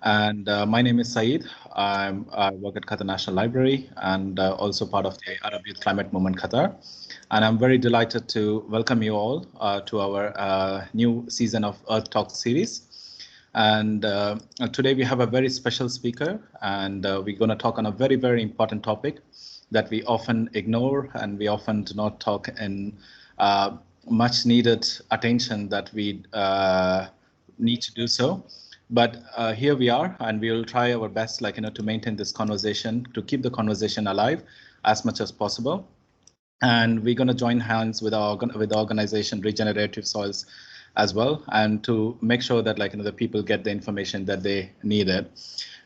And my name is Saeed. I work at Qatar National Library and also part of the Arab Youth Climate Movement Qatar. And I'm very delighted to welcome you all to our new season of Earth Talk series. And today we have a very special speaker, and we're going to talk on a very, very important topic that we often ignore and we often do not talk in much needed attention that we need to do so. But here we are, and we will try our best, to maintain this conversation, to keep the conversation alive as much as possible. And we're going to join hands with the organization Regenerative Soils as well, and to make sure that the people get the information that they needed.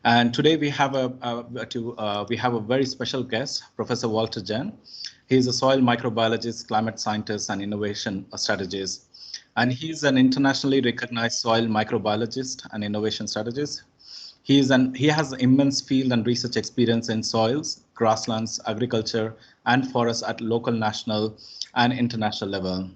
And today we have a very special guest, Professor Walter Jehne. He is a soil microbiologist, climate scientist, and innovation strategist. And he's an internationally recognized soil microbiologist and innovation strategist. He has immense field and research experience in soils, grasslands, agriculture, and forests at local, national, and international level.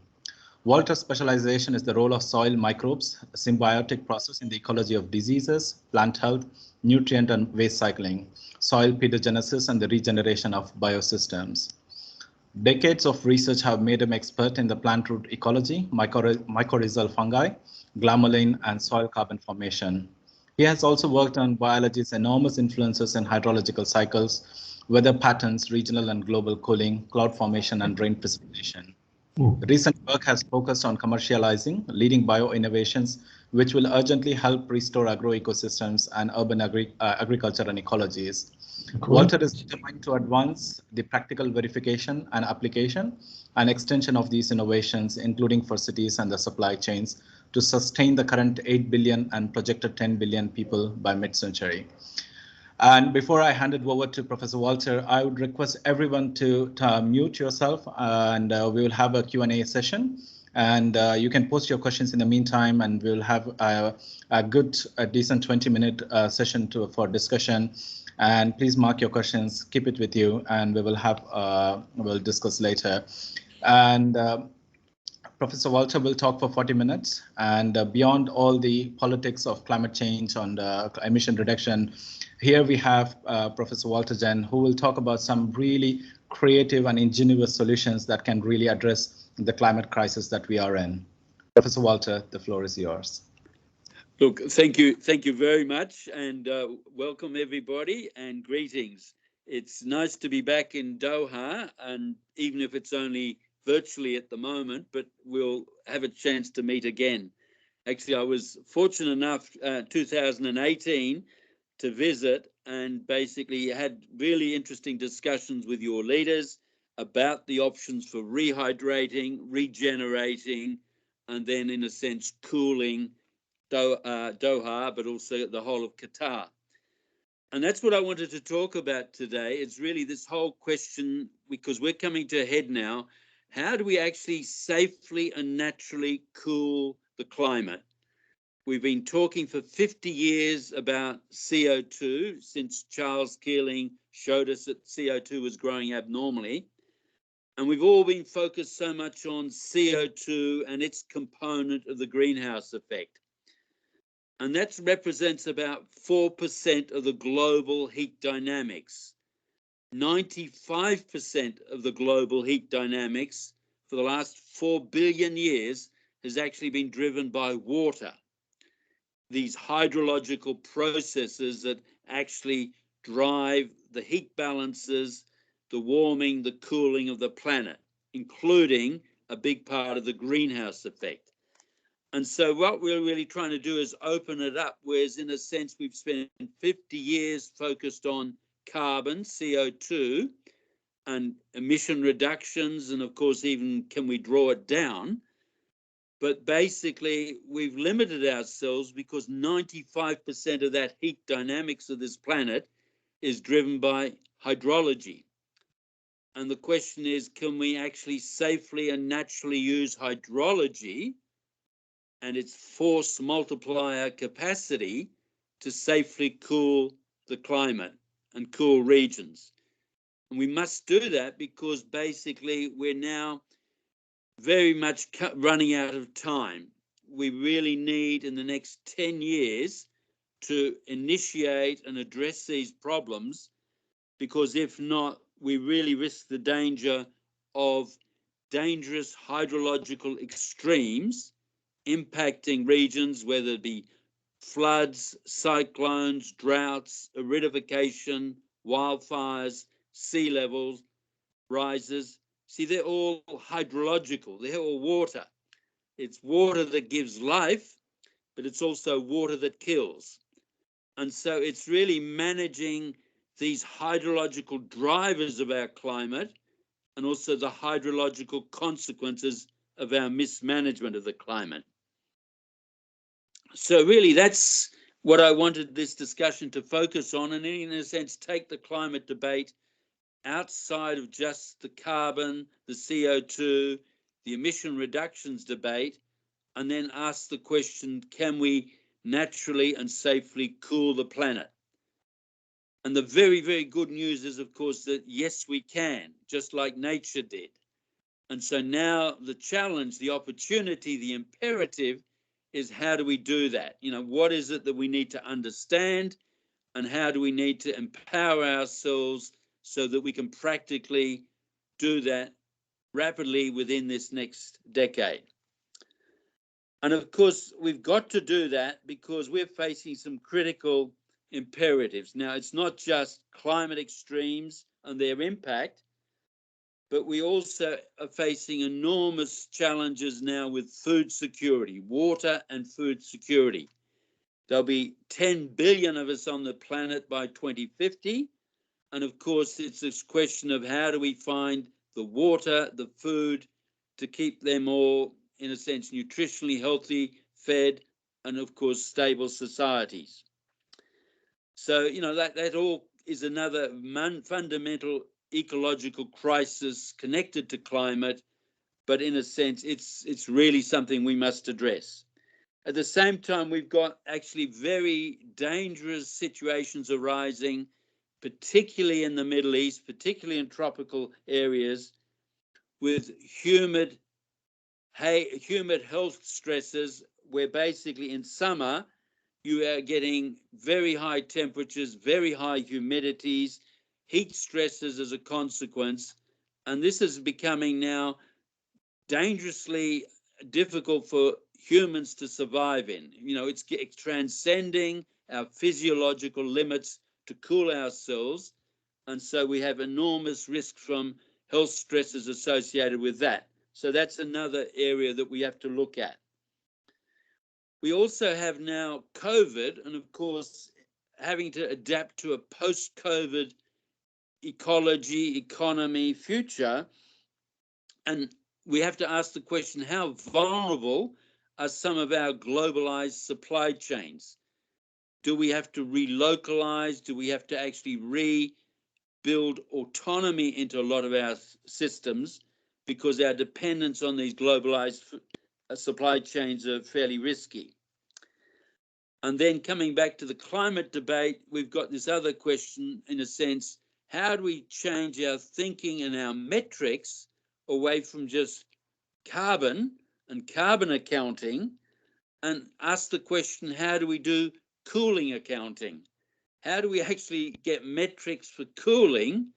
Walter's specialization is the role of soil microbes, a symbiotic process in the ecology of diseases, plant health, nutrient and waste cycling, soil pedogenesis, and the regeneration of biosystems. Decades of research have made him expert in the plant root ecology, mycorrhizal fungi, glamoline, and soil carbon formation. He has also worked on biology's enormous influences in hydrological cycles, weather patterns, regional and global cooling, cloud formation, and rain precipitation. Recent work has focused on commercializing leading bio-innovations, which will urgently help restore agroecosystems and urban agriculture and ecologies. Cool. Walter is determined to advance the practical verification and application and extension of these innovations, including for cities and the supply chains, to sustain the current 8 billion and projected 10 billion people by mid-century. And before I hand it over to Professor Walter, I would request everyone to mute yourself, and we will have a Q&A session. And you can post your questions in the meantime, and we'll have a decent 20-minute session for discussion. And please mark your questions, keep it with you, and we'll discuss later. And Professor Walter will talk for 40 minutes, and beyond all the politics of climate change and emission reduction, here we have Professor Walter Jehne, who will talk about some really creative and ingenious solutions that can really address the climate crisis that we are in. Professor Walter, the floor is yours. Look, thank you very much, and welcome everybody, and greetings. It's nice to be back in Doha, and even if it's only virtually at the moment, but we'll have a chance to meet again. Actually, I was fortunate enough 2018 to visit, and basically had really interesting discussions with your leaders about the options for rehydrating, regenerating, and then in a sense cooling Doha, but also the whole of Qatar. And that's what I wanted to talk about today. It's really this whole question, because we're coming to a head now. How do we actually safely and naturally cool the climate? We've been talking for 50 years about CO2 since Charles Keeling showed us that CO2 was growing abnormally. And we've all been focused so much on CO2 and its component of the greenhouse effect. And that represents about 4% of the global heat dynamics. 95% of the global heat dynamics for the last 4 billion years has actually been driven by water. These hydrological processes that actually drive the heat balances, the warming, the cooling of the planet, including a big part of the greenhouse effect. And so what we're really trying to do is open it up, whereas in a sense we've spent 50 years focused on carbon, CO2, and emission reductions, and of course even can we draw it down. But basically we've limited ourselves because 95% of that heat dynamics of this planet is driven by hydrology. And the question is, can we actually safely and naturally use hydrology and its force multiplier capacity to safely cool the climate and cool regions? And we must do that because basically we're now very much running out of time. We really need in the next 10 years to initiate and address these problems, because if not, we really risk the danger of dangerous hydrological extremes impacting regions, whether it be floods, cyclones, droughts, aridification, wildfires, sea levels rises. See, they're all hydrological, they're all water. It's water that gives life, but it's also water that kills. And so it's really managing these hydrological drivers of our climate and also the hydrological consequences of our mismanagement of the climate. So really that's what I wanted this discussion to focus on, and in a sense take the climate debate outside of just the carbon, the CO2, the emission reductions debate, and then ask the question, can we naturally and safely cool the planet? And the very, very good news is, of course, that yes, we can, just like nature did. And so now the challenge, the opportunity, the imperative is, how do we do that? You know, what is it that we need to understand, and how do we need to empower ourselves so that we can practically do that rapidly within this next decade? And of course, we've got to do that because we're facing some critical imperatives. Now, it's not just climate extremes and their impact, but we also are facing enormous challenges now with food security, water and food security. There'll be 10 billion of us on the planet by 2050. And of course, it's this question of how do we find the water, the food, to keep them all, in a sense, nutritionally healthy, fed, and of course, stable societies. So, you know, that all is another fundamental ecological crisis connected to climate, but in a sense, it's really something we must address. At the same time, we've got actually very dangerous situations arising, particularly in the Middle East, particularly in tropical areas, with humid health stresses, where basically in summer, you are getting very high temperatures, very high humidities, heat stresses as a consequence. And this is becoming now dangerously difficult for humans to survive in. You know, it's transcending our physiological limits to cool ourselves. And so we have enormous risk from health stresses associated with that. So that's another area that we have to look at. We also have now COVID, and of course, having to adapt to a post-COVID ecology, economy, future. And we have to ask the question, how vulnerable are some of our globalized supply chains? Do we have to relocalize? Do we have to actually rebuild autonomy into a lot of our systems, because our dependence on these globalized supply chains are fairly risky? And then coming back to the climate debate, we've got this other question, in a sense, how do we change our thinking and our metrics away from just carbon and carbon accounting, and ask the question, how do we do cooling accounting? How do we actually get metrics for cooling,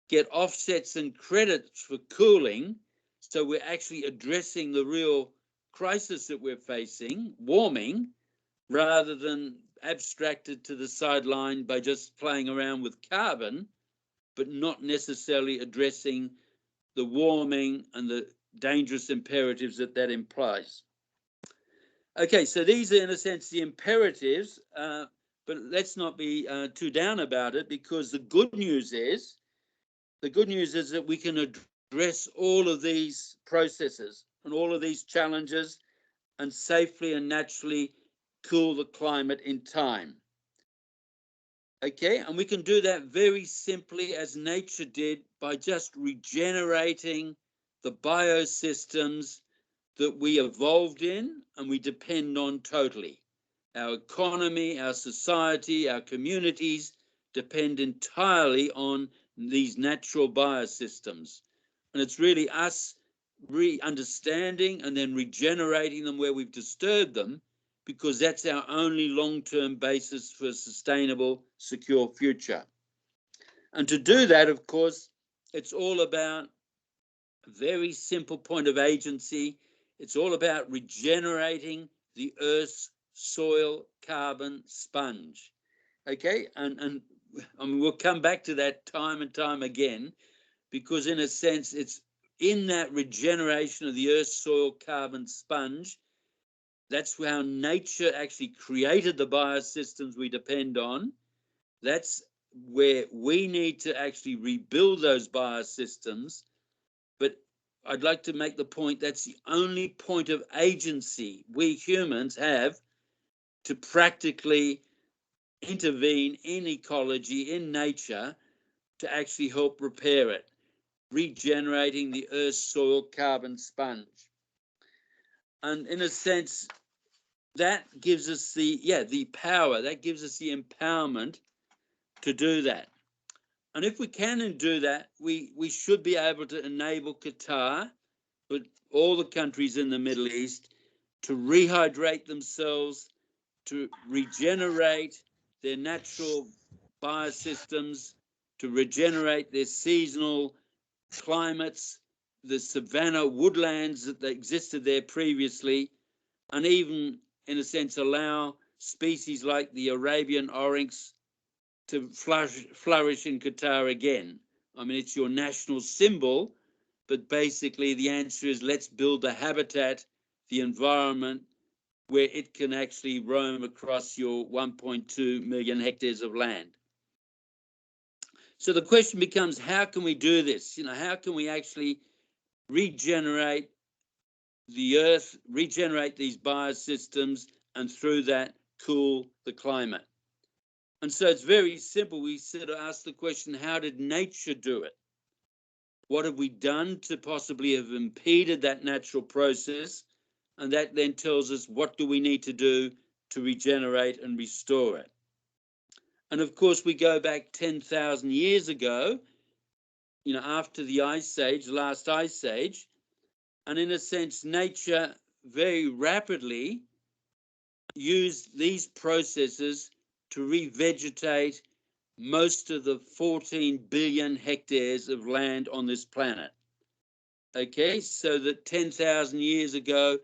get offsets and credits for cooling, so we're actually addressing the real crisis that we're facing, warming, rather than abstracted to the sideline by just playing around with carbon, but not necessarily addressing the warming and the dangerous imperatives that that implies. Okay, so these are in a sense the imperatives, but let's not be too down about it, because the good news is that we can address all of these processes and all of these challenges and safely and naturally cool the climate in time. Okay, and we can do that very simply, as nature did, by just regenerating the biosystems that we evolved in and we depend on totally. Our economy, our society, our communities depend entirely on these natural biosystems. And it's really us re-understanding and then regenerating them where we've disturbed them because that's our only long-term basis for a sustainable, secure future. And to do that, of course, it's all about a very simple point of agency. It's all about regenerating the Earth's soil carbon sponge. Okay, and I mean, we'll come back to that time and time again, because in a sense, it's in that regeneration of the Earth's soil carbon sponge. That's how nature actually created the biosystems we depend on. That's where we need to actually rebuild those biosystems. But I'd like to make the point that's the only point of agency we humans have to practically intervene in ecology, in nature, to actually help repair it, regenerating the Earth's soil carbon sponge. And in a sense, that gives us the power, that gives us the empowerment to do that. And if we can do that, we should be able to enable Qatar, but all the countries in the Middle East, to rehydrate themselves, to regenerate their natural biosystems, to regenerate their seasonal climates, the savanna woodlands that existed there previously, and even, in a sense, allow species like the Arabian oryx to flourish in Qatar again. I mean, it's your national symbol, but basically the answer is let's build the habitat, the environment, where it can actually roam across your 1.2 million hectares of land. So the question becomes, how can we do this? You know, how can we actually regenerate the Earth, regenerate these biosystems, and through that cool the climate? And so it's very simple. We sort of ask the question, how did nature do it? What have we done to possibly have impeded that natural process? And that then tells us what do we need to do to regenerate and restore it. And of course, we go back 10,000 years ago, you know, after the Ice Age, last Ice Age, and in a sense, nature very rapidly used these processes to revegetate most of the 14 billion hectares of land on this planet. Okay, so that 10,000 years ago,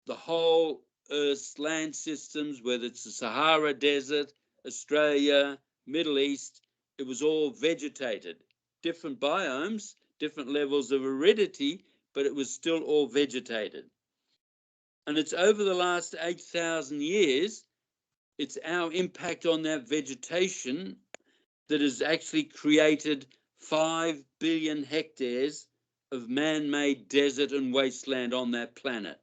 the whole Earth's land systems, whether it's the Sahara Desert, Australia, Middle East, it was all vegetated. Different biomes, different levels of aridity, but it was still all vegetated. And it's over the last 8,000 years, it's our impact on that vegetation that has actually created 5 billion hectares of man-made desert and wasteland on that planet.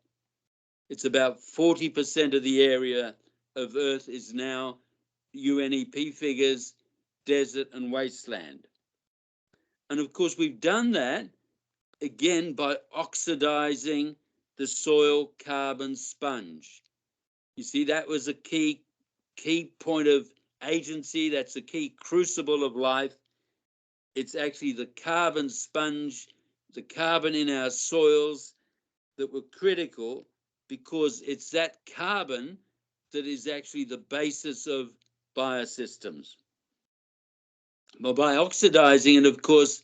It's about 40% of the area of Earth is now UNEP figures, desert and wasteland. And of course, we've done that again by oxidizing the soil carbon sponge. You see, that was a key point of agency. That's a key crucible of life. It's actually the carbon sponge, the carbon in our soils that were critical, because it's that carbon that is actually the basis of biosystems. Well, by oxidizing it, of course,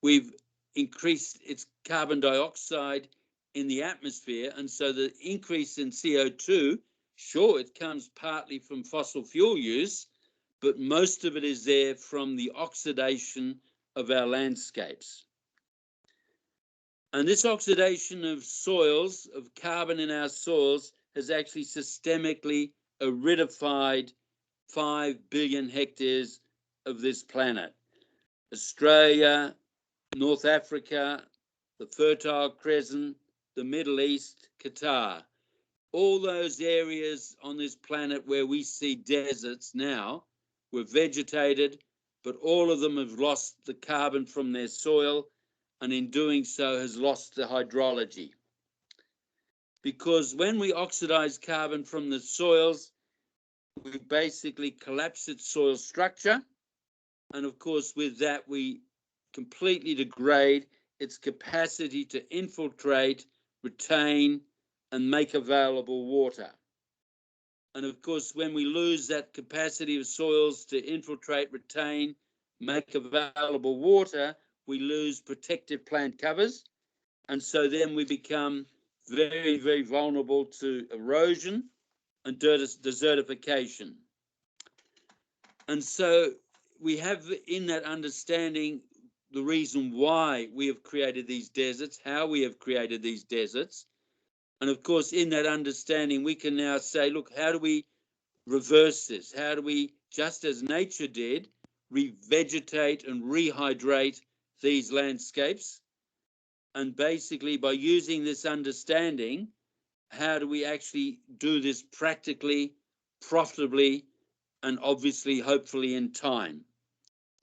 we've increased its carbon dioxide in the atmosphere. And so the increase in CO2, sure, it comes partly from fossil fuel use, but most of it is there from the oxidation of our landscapes. And this oxidation of soils, of carbon in our soils, has actually systemically aridified 5 billion hectares of this planet. Australia, North Africa, the Fertile Crescent, the Middle East, Qatar. All those areas on this planet where we see deserts now were vegetated, but all of them have lost the carbon from their soil, and in doing so has lost the hydrology. Because when we oxidize carbon from the soils, we basically collapse its soil structure. And of course, with that, we completely degrade its capacity to infiltrate, retain, and make available water. And of course, when we lose that capacity of soils to infiltrate, retain, make available water, we lose protective plant covers. And so then we become very, very vulnerable to erosion and desertification. And so we have in that understanding the reason why we have created these deserts, how we have created these deserts. And of course, in that understanding, we can now say, look, how do we reverse this? How do we, just as nature did, revegetate and rehydrate these landscapes? And basically, by using this understanding, how do we actually do this practically, profitably, and obviously, hopefully in time?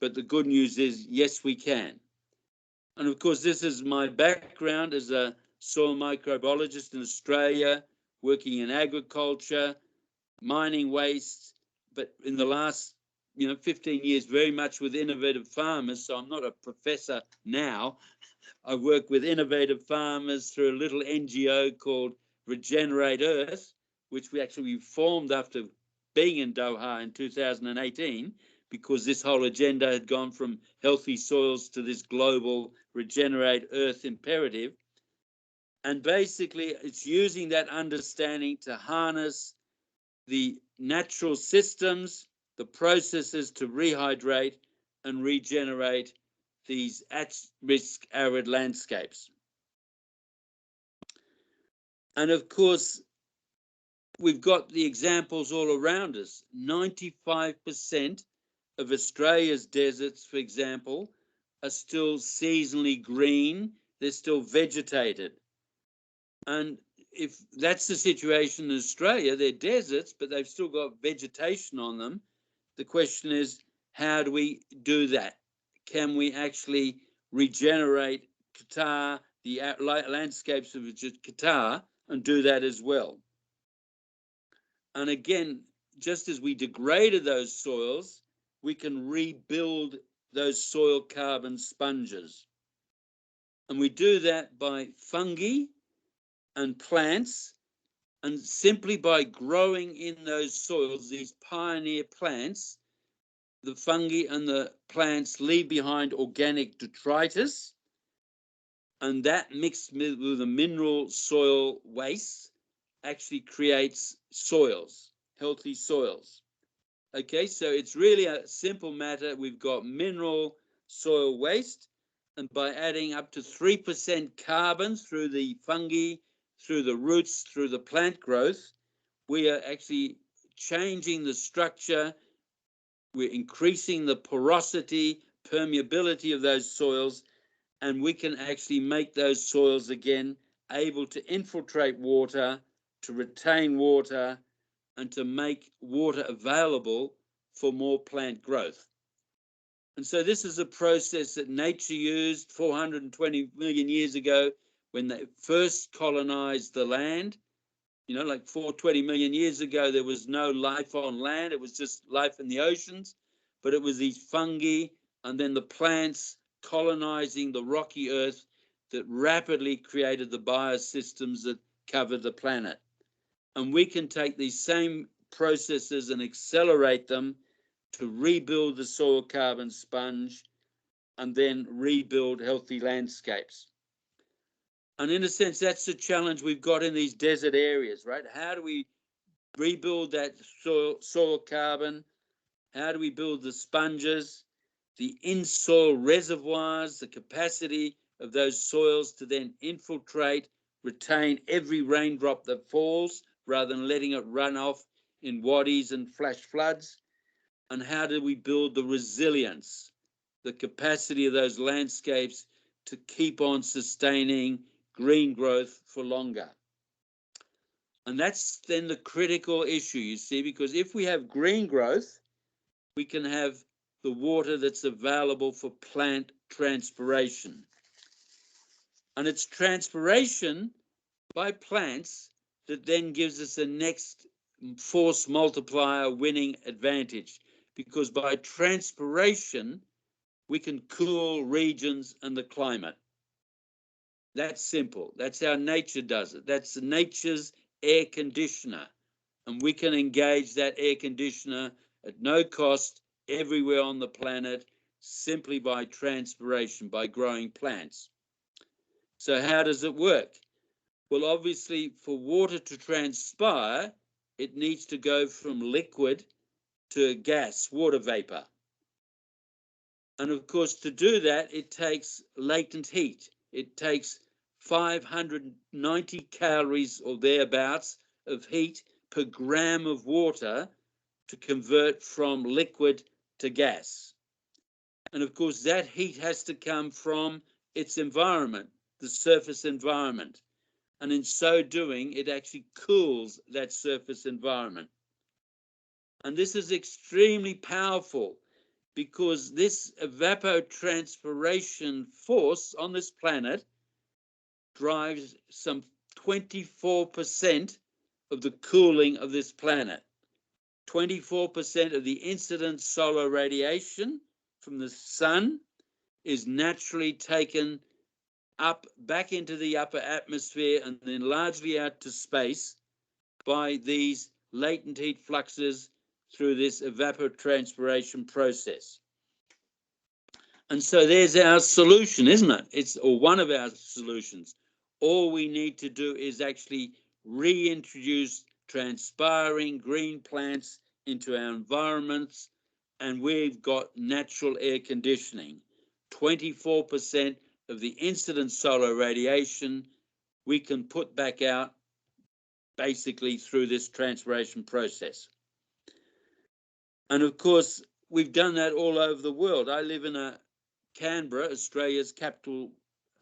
But the good news is, yes, we can. And of course, this is my background as a soil microbiologist in Australia, working in agriculture, mining waste, but in the last 15 years, very much with innovative farmers. So I'm not a professor now. I work with innovative farmers through a little NGO called Regenerate Earth, which we actually formed after being in Doha in 2018, because this whole agenda had gone from healthy soils to this global Regenerate Earth imperative. And basically, it's using that understanding to harness the natural systems, the processes to rehydrate and regenerate these at-risk arid landscapes. And of course, we've got the examples all around us. 95% of Australia's deserts, for example, are still seasonally green. They're still vegetated. And if that's the situation in Australia, they're deserts, but they've still got vegetation on them. The question is, how do we do that? Can we actually regenerate Qatar, the landscapes of Qatar, and do that as well? And again, just as we degraded those soils, we can rebuild those soil carbon sponges. And we do that by fungi and plants, and simply by growing in those soils, these pioneer plants, the fungi and the plants leave behind organic detritus, and that mixed with the mineral soil waste actually creates soils, healthy soils. Okay, so it's really a simple matter. We've got mineral soil waste, and by adding up to 3% carbon through the fungi, through the roots, through the plant growth, we are actually changing the structure. We're increasing the porosity, permeability of those soils, and we can actually make those soils again able to infiltrate water, to retain water, and to make water available for more plant growth. And so this is a process that nature used 420 million years ago when they first colonized the land. Like 420 million years ago, there was no life on land. It was just life in the oceans. But it was these fungi and then the plants colonizing the rocky earth that rapidly created the biosystems that covered the planet. And we can take these same processes and accelerate them to rebuild the soil carbon sponge and then rebuild healthy landscapes. And in a sense, that's the challenge we've got in these desert areas, right? How do we rebuild that soil carbon? How do we build the sponges, the in-soil reservoirs, the capacity of those soils to then infiltrate, retain every raindrop that falls rather than letting it run off in wadis and flash floods? And how do we build the resilience, the capacity of those landscapes to keep on sustaining green growth for longer? And that's then the critical issue, you see, because if we have green growth, we can have the water that's available for plant transpiration. And it's transpiration by plants that then gives us the next force multiplier winning advantage, because by transpiration, we can cool regions and the climate. That's simple. That's how nature does it. That's nature's air conditioner. and we can engage that air conditioner at no cost everywhere on the planet simply by transpiration, by growing plants. So how does it work? Well, obviously, for water to transpire, it needs to go from liquid to gas, water vapor. And of course, to do that, it takes latent heat. It takes 590 calories or thereabouts of heat per gram of water to convert from liquid to gas. And of course, that heat has to come from its environment, the surface environment. And in so doing, it actually cools that surface environment. And this is extremely powerful because this evapotranspiration force on this planet drives some 24% of the cooling of this planet. 24% of the incident solar radiation from the sun is naturally taken up back into the upper atmosphere and then largely out to space by these latent heat fluxes through this evapotranspiration process. And so there's our solution, isn't it? It's one of our solutions. All we need to do is actually reintroduce transpiring green plants into our environments, and we've got natural air conditioning. 24% of the incident solar radiation we can put back out basically through this transpiration process. And of course, we've done that all over the world. I live in Canberra, Australia's capital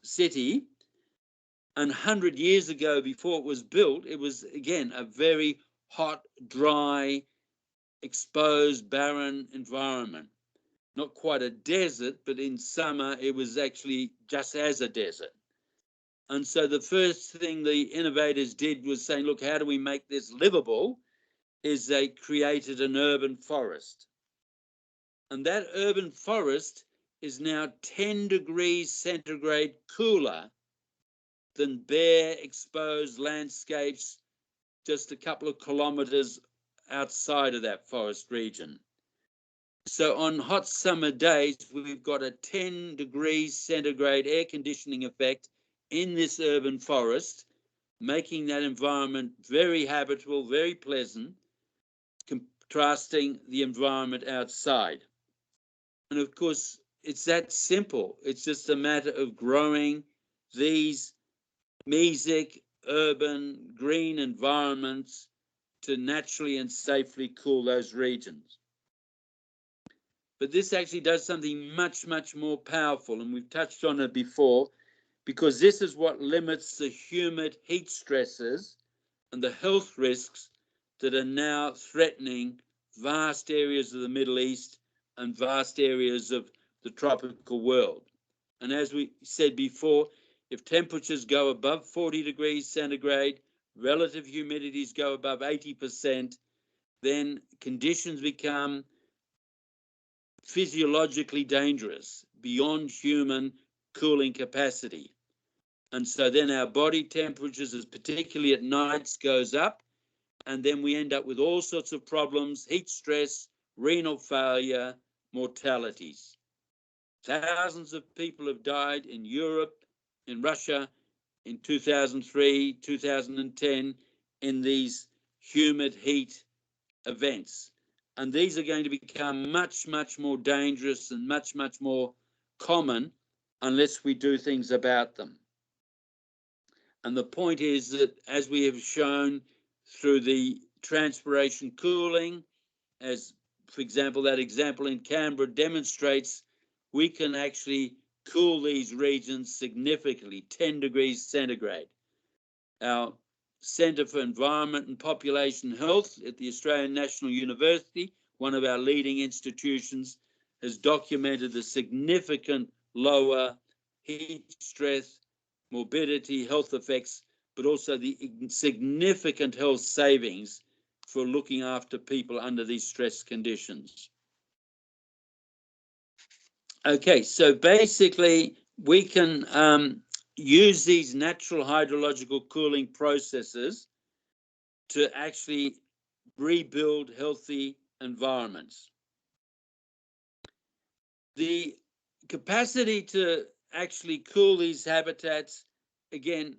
city, and 100 years ago, before it was built, it was, again, a very hot, dry, exposed, barren environment. Not quite a desert, but in summer, it was actually just as a desert. And so the first thing the innovators did was saying, look, how do we make this livable? Is they created an urban forest. And that urban forest is now 10 degrees centigrade cooler than bare exposed landscapes just a couple of kilometers outside of that forest region. So on hot summer days, we've got a 10 degrees centigrade air conditioning effect in this urban forest, making that environment very habitable, very pleasant, contrasting the environment outside. And of course, it's that simple. It's just a matter of growing these mesic, urban, green environments to naturally and safely cool those regions. But this actually does something much, much more powerful, and we've touched on it before, because this is what limits the humid heat stresses and the health risks that are now threatening vast areas of the Middle East and vast areas of the tropical world. And as we said before, if temperatures go above 40 degrees centigrade, relative humidities go above 80%, then conditions become physiologically dangerous, beyond human cooling capacity. And so then our body temperatures, particularly at nights, goes up, and then we end up with all sorts of problems, heat stress, renal failure, mortalities. Thousands of people have died in Europe, in Russia, in 2003, 2010, in these humid heat events. And these are going to become much, much more dangerous and much, much more common unless we do things about them. And the point is that, as we have shown through the transpiration cooling, as, for example, that example in Canberra demonstrates, we can actually cool these regions significantly, 10 degrees centigrade. Our Centre for Environment and Population Health at the Australian National University, one of our leading institutions, has documented the significant lower heat stress, morbidity, health effects, but also the significant health savings for looking after people under these stress conditions. Okay, so basically we can use these natural hydrological cooling processes to actually rebuild healthy environments. The capacity to actually cool these habitats, again,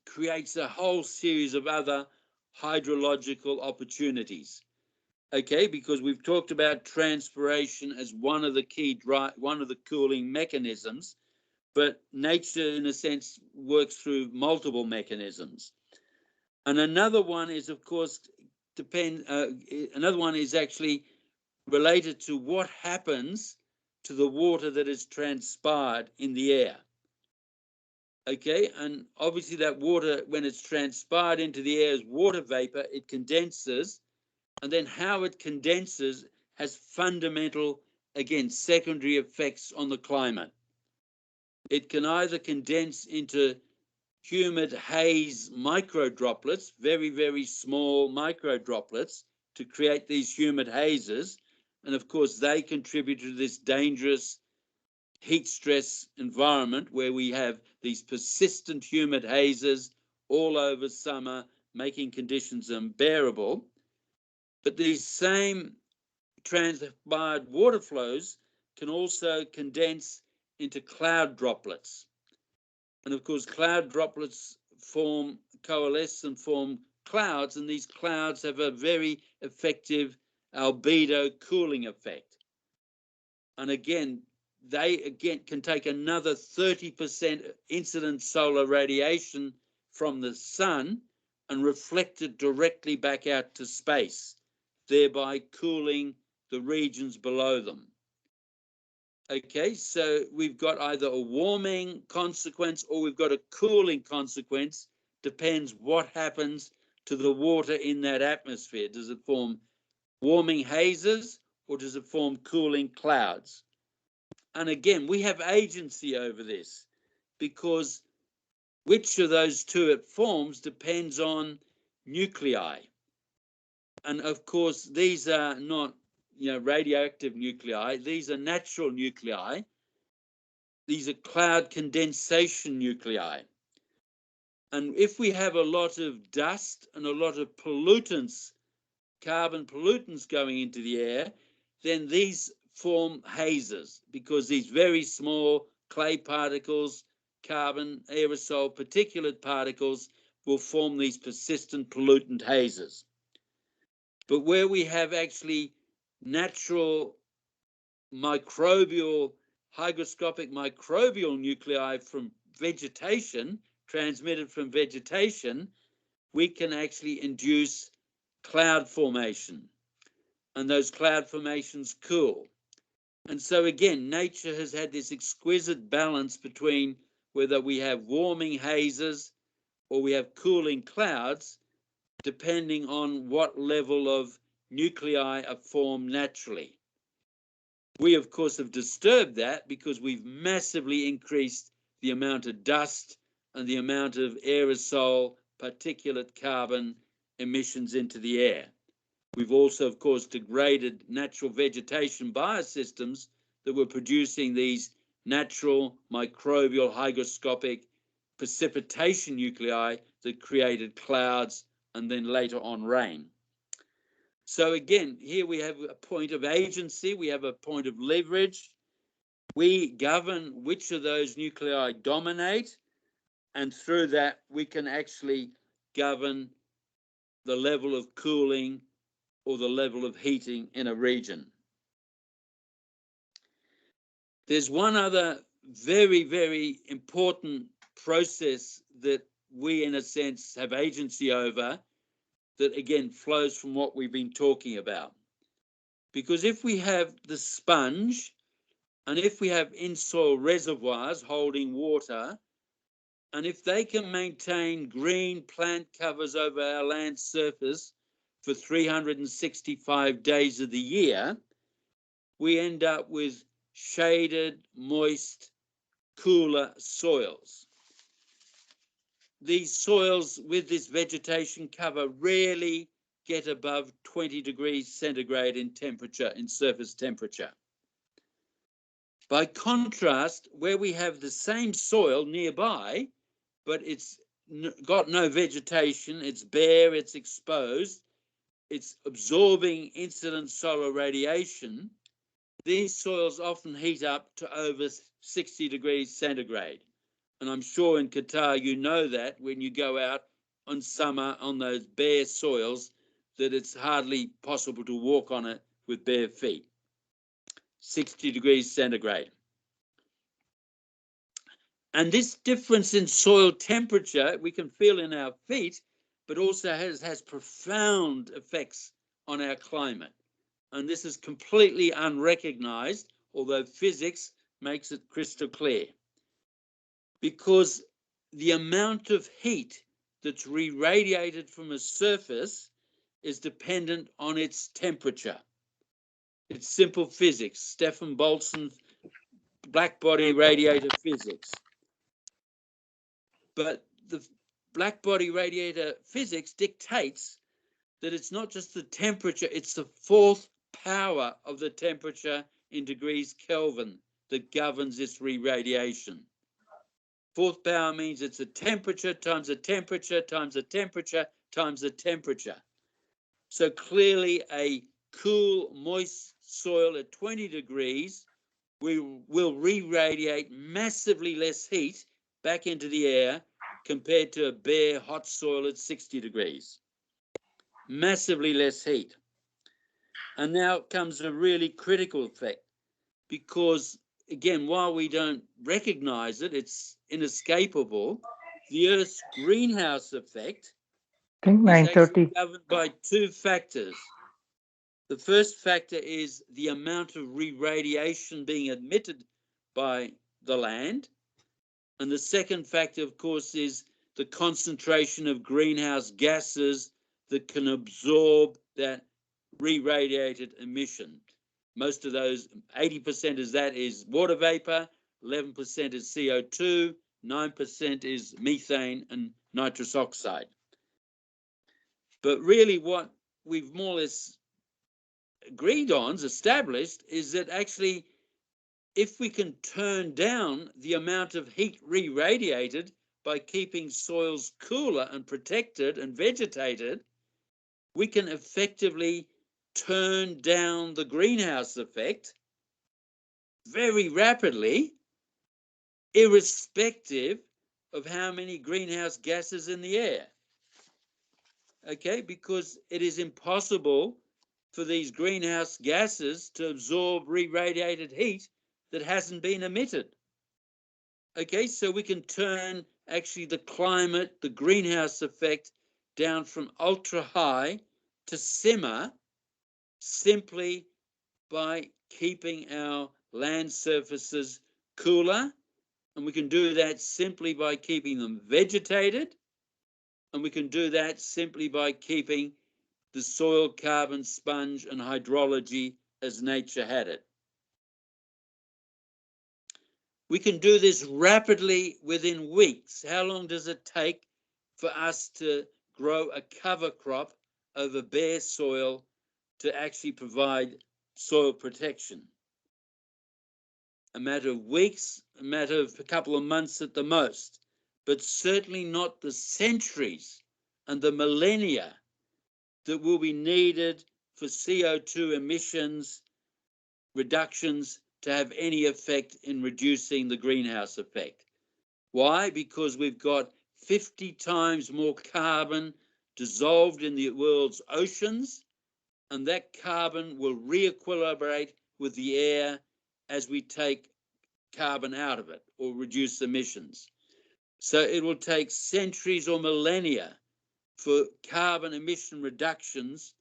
creates a whole series of other hydrological opportunities. Okay, because we've talked about transpiration as one of the cooling mechanisms, but nature, in a sense, works through multiple mechanisms. And another one is, of course, another one is actually related to what happens to the water that is transpired in the air. Okay, and obviously that water, when it's transpired into the air as water vapor, it condenses, and then how it condenses has fundamental, again, secondary effects on the climate. It can either condense into humid haze microdroplets, very, very small microdroplets, to create these humid hazes. And of course, they contribute to this dangerous heat stress environment where we have these persistent humid hazes all over summer, making conditions unbearable. But these same transpired water flows can also condense into cloud droplets. And of course, cloud droplets coalesce and form clouds, and these clouds have a very effective albedo cooling effect. And again, they can take another 30% incident solar radiation from the sun and reflect it directly back out to space, thereby cooling the regions below them. Okay, so we've got either a warming consequence or we've got a cooling consequence, depends what happens to the water in that atmosphere. Does it form warming hazes or does it form cooling clouds? And again, we have agency over this because which of those two it forms depends on nuclei. And of course, these are not radioactive nuclei. These are natural nuclei. These are cloud condensation nuclei. And if we have a lot of dust and a lot of pollutants, carbon pollutants going into the air, then these form hazes because these very small clay particles, carbon, aerosol, particulate particles will form these persistent pollutant hazes. But where we have actually natural hygroscopic microbial nuclei from vegetation, transmitted from vegetation, we can actually induce cloud formation. And those cloud formations cool. And so again, nature has had this exquisite balance between whether we have warming hazes or we have cooling clouds, depending on what level of nuclei are formed naturally. We, of course, have disturbed that because we've massively increased the amount of dust and the amount of aerosol, particulate carbon emissions into the air. We've also, of course, degraded natural vegetation biosystems that were producing these natural microbial hygroscopic precipitation nuclei that created clouds and then later on rain. So again, here we have a point of agency, we have a point of leverage. We govern which of those nuclei dominate, and through that we can actually govern the level of cooling or the level of heating in a region. There's one other very, very important process that we, in a sense, have agency over that, again, flows from what we've been talking about. Because if we have the sponge and if we have in-soil reservoirs holding water, and if they can maintain green plant covers over our land surface for 365 days of the year, we end up with shaded, moist, cooler soils. These soils with this vegetation cover rarely get above 20 degrees centigrade in temperature, in surface temperature. By contrast, where we have the same soil nearby, but it's got no vegetation, it's bare, it's exposed, it's absorbing incident solar radiation, these soils often heat up to over 60 degrees centigrade. And I'm sure in Qatar, you know that when you go out on summer on those bare soils, that it's hardly possible to walk on it with bare feet. 60 degrees centigrade. And this difference in soil temperature, we can feel in our feet, but also has profound effects on our climate. And this is completely unrecognized, although physics makes it crystal clear. Because the amount of heat that's re-radiated from a surface is dependent on its temperature. It's simple physics, Stefan Boltzmann's black-body radiator physics. But the black-body radiator physics dictates that it's not just the temperature, it's the fourth power of the temperature in degrees Kelvin that governs its re-radiation. Fourth power means it's a temperature times a temperature times a temperature times a temperature. So clearly a cool, moist soil at 20 degrees will re-radiate massively less heat back into the air compared to a bare, hot soil at 60 degrees. Massively less heat. And now comes a really critical effect, because again, while we don't recognize it, it's inescapable. The Earth's greenhouse effect is actually governed by two factors. The first factor is the amount of re-radiation being emitted by the land. And the second factor, of course, is the concentration of greenhouse gases that can absorb that re-radiated emission. Most of those, 80% of that is water vapor, 11% is CO2, 9% is methane and nitrous oxide. But really what we've more or less agreed on, established, is that actually if we can turn down the amount of heat re-radiated by keeping soils cooler and protected and vegetated, we can effectively turn down the greenhouse effect very rapidly, irrespective of how many greenhouse gases in the air. Okay, because it is impossible for these greenhouse gases to absorb re-radiated heat that hasn't been emitted. Okay, so we can turn actually the climate, the greenhouse effect, down from ultra high to simmer simply by keeping our land surfaces cooler. And we can do that simply by keeping them vegetated. And we can do that simply by keeping the soil carbon sponge and hydrology as nature had it. We can do this rapidly within weeks. How long does it take for us to grow a cover crop over bare soil to actually provide soil protection? A matter of weeks, a matter of a couple of months at the most, but certainly not the centuries and the millennia that will be needed for CO2 emissions reductions to have any effect in reducing the greenhouse effect. Why? Because we've got 50 times more carbon dissolved in the world's oceans, and that carbon will re-equilibrate with the air as we take carbon out of it or reduce emissions. So it will take centuries or millennia for carbon emission reductions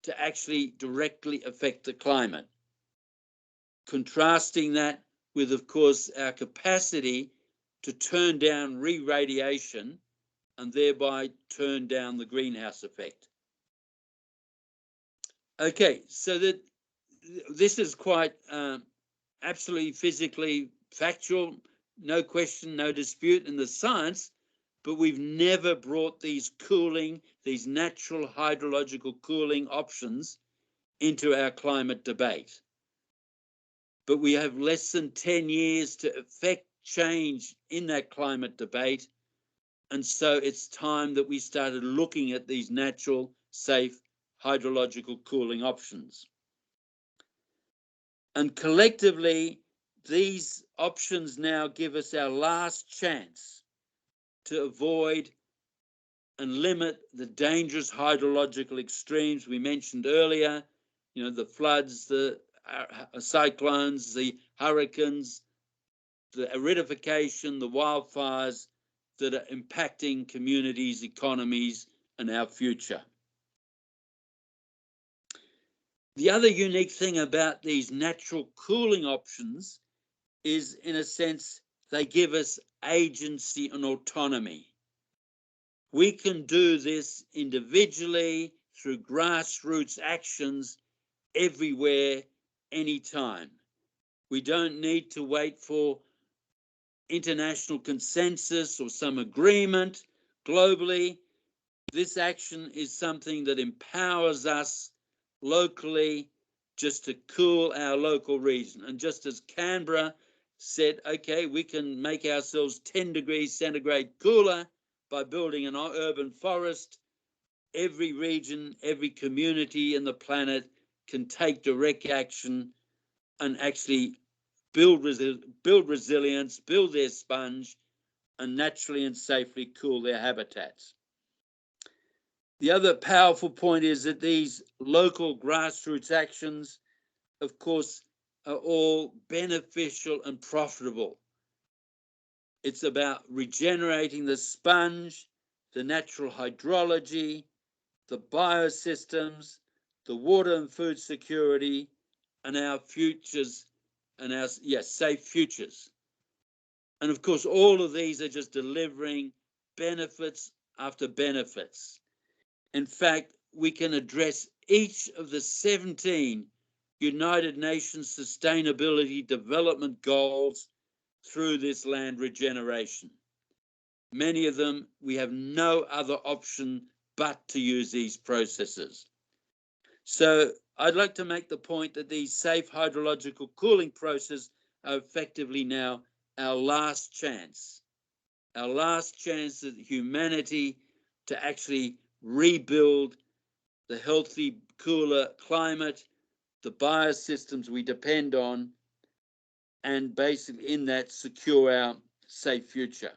to actually directly affect the climate. Contrasting that with, of course, our capacity to turn down re-radiation and thereby turn down the greenhouse effect. Okay, so that this is quite absolutely physically factual, no question, no dispute in the science, but we've never brought these cooling, these natural hydrological cooling options into our climate debate. But we have less than 10 years to effect change in that climate debate. And so it's time that we started looking at these natural, safe hydrological cooling options. And collectively, these options now give us our last chance to avoid and limit the dangerous hydrological extremes we mentioned earlier, you know, the floods, the cyclones, the hurricanes, the aridification, the wildfires that are impacting communities, economies, and our future. The other unique thing about these natural cooling options is, in a sense, they give us agency and autonomy. We can do this individually through grassroots actions everywhere, anytime. We don't need to wait for international consensus or some agreement globally. This action is something that empowers us locally just to cool our local region. And just as Canberra said, okay, we can make ourselves 10 degrees centigrade cooler by building an urban forest, every region, every community in the planet can take direct action and actually build resilience, build their sponge, and naturally and safely cool their habitats. The other powerful point is that these local grassroots actions, of course, are all beneficial and profitable. It's about regenerating the sponge, the natural hydrology, the biosystems, the water and food security, and our futures, and our safe futures. And of course, all of these are just delivering benefits after benefits. In fact, we can address each of the 17 United Nations Sustainability Development Goals through this land regeneration. Many of them, we have no other option but to use these processes. So I'd like to make the point that these safe hydrological cooling processes are effectively now our last chance of humanity to actually rebuild the healthy, cooler climate, the biosystems we depend on, and basically in that secure our safe future.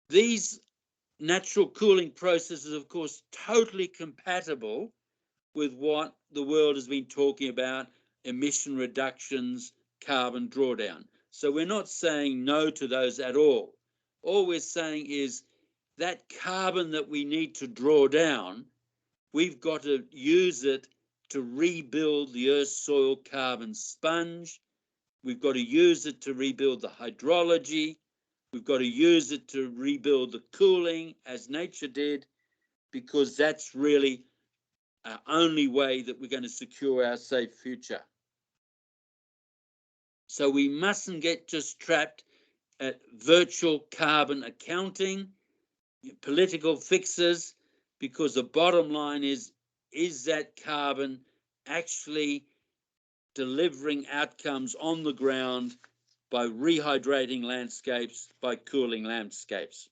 These natural cooling processes, of course, totally compatible with what the world has been talking about, emission reductions, carbon drawdown. So we're not saying no to those at all. All we're saying is that carbon that we need to draw down, we've got to use it to rebuild the Earth's soil carbon sponge. We've got to use it to rebuild the hydrology. We've got to use it to rebuild the cooling as nature did, because that's really our only way that we're going to secure our safe future. So we mustn't get just trapped at virtual carbon accounting, political fixes, because the bottom line is that carbon actually delivering outcomes on the ground by rehydrating landscapes, by cooling landscapes?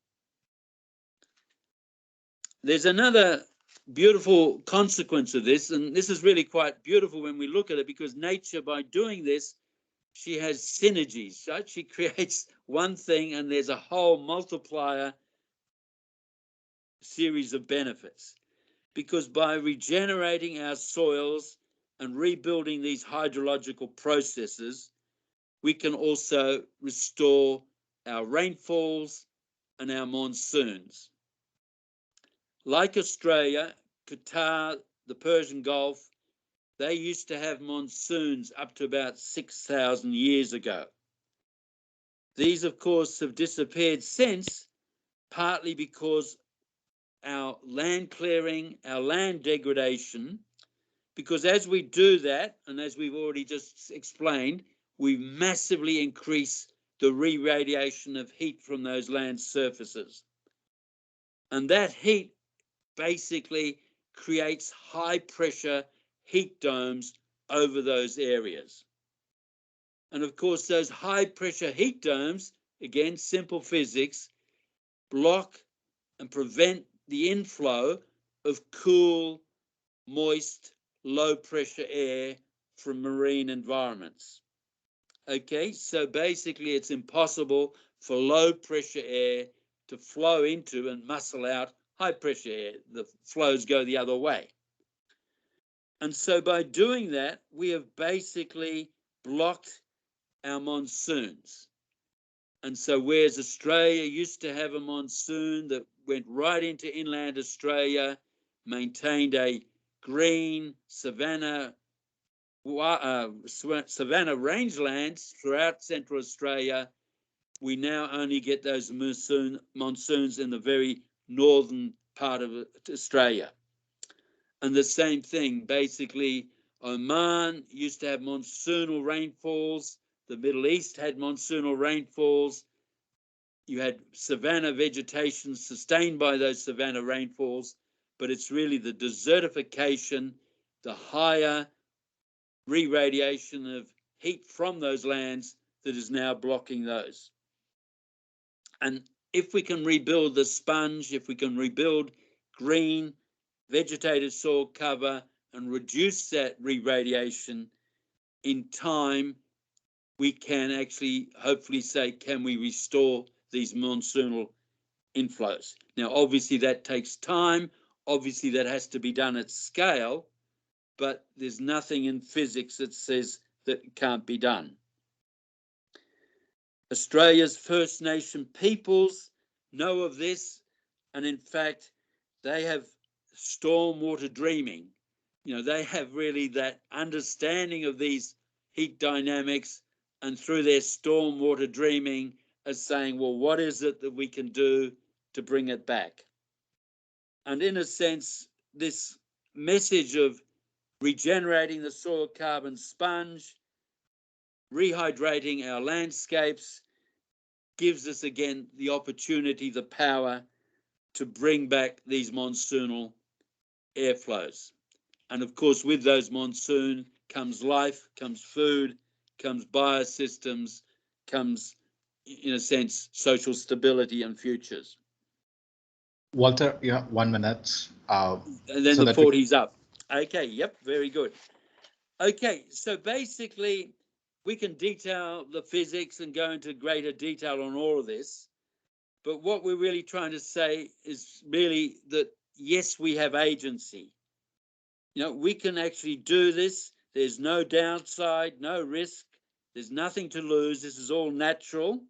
There's another beautiful consequence of this, and this is really quite beautiful when we look at it, because nature, by doing this, she has synergies, right? She creates one thing and there's a whole multiplier series of benefits. Because by regenerating our soils and rebuilding these hydrological processes, we can also restore our rainfalls and our monsoons. Like Australia, Qatar, the Persian Gulf, they used to have monsoons up to about 6,000 years ago. These, of course, have disappeared since, partly because our land clearing, our land degradation, because as we do that, and as we've already just explained, we massively increase the re-radiation of heat from those land surfaces. And that heat basically creates high pressure heat domes over those areas. And of course, those high pressure heat domes, again, simple physics, block and prevent the inflow of cool, moist, low pressure air from marine environments. Okay, so basically it's impossible for low pressure air to flow into and muscle out high pressure air. The flows go the other way. And so by doing that, we have basically blocked our monsoons. And so whereas Australia used to have a monsoon that went right into inland Australia, maintained a green savanna rangelands throughout Central Australia, we now only get those monsoons in the very northern part of Australia. And the same thing, basically, Oman used to have monsoonal rainfalls. The Middle East had monsoonal rainfalls. You had savanna vegetation sustained by those savanna rainfalls, but it's really the desertification, the higher re-radiation of heat from those lands that is now blocking those. And if we can rebuild the sponge, if we can rebuild green vegetated soil cover and reduce that re-radiation in time, we can actually hopefully say, can we restore these monsoonal inflows? Now, obviously that takes time. Obviously that has to be done at scale, but there's nothing in physics that says that it can't be done. Australia's First Nation peoples know of this, and in fact, they have stormwater dreaming. You know, they have really that understanding of these heat dynamics, and through their stormwater dreaming as saying, well, what is it that we can do to bring it back? And in a sense, this message of regenerating the soil carbon sponge, rehydrating our landscapes, gives us again the opportunity, the power to bring back these monsoonal airflows. And of course, with those monsoon comes life, comes food, comes biosystems, comes, in a sense, social stability and futures. Walter, you have 1 minute. And then so the 40's up. Okay, yep, very good. Okay, so basically, we can detail the physics and go into greater detail on all of this. But what we're really trying to say is really that, yes, we have agency. You know, we can actually do this. There's no downside, no risk. There's nothing to lose. This is all natural.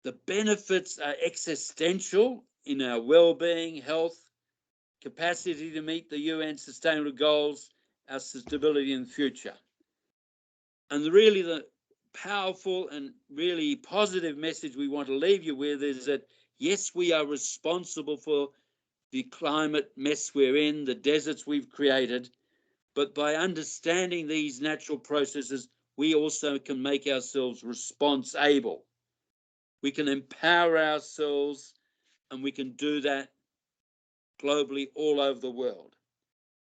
The benefits are existential in our well-being, health, capacity to meet the UN sustainable goals, our stability in the future. And really the powerful and really positive message we want to leave you with is that, yes, we are responsible for the climate mess we're in, the deserts we've created, but by understanding these natural processes, we also can make ourselves response able. We can empower ourselves, and we can do that globally all over the world.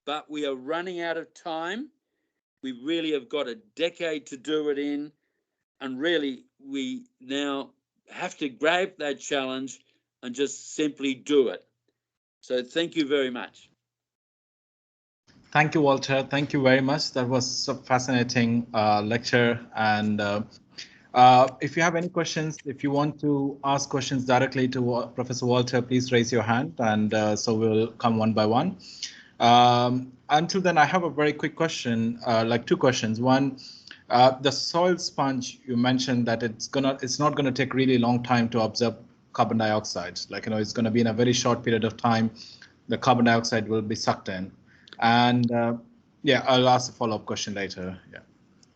But we are running out of time. We really have got a decade to do it in, and really we now have to grab that challenge and just simply do it. So thank you very much. Thank you, Walter. Thank you very much. That was a fascinating lecture. And if you have any questions, if you want to ask questions directly to Professor Walter, please raise your hand, and so we'll come one by one. Until then, I have a very quick question, like two questions. One, the soil sponge, you mentioned that it's not gonna take really long time to absorb carbon dioxide. Like, you know, it's gonna be in a very short period of time, the carbon dioxide will be sucked in. And yeah, I'll ask a follow-up question later.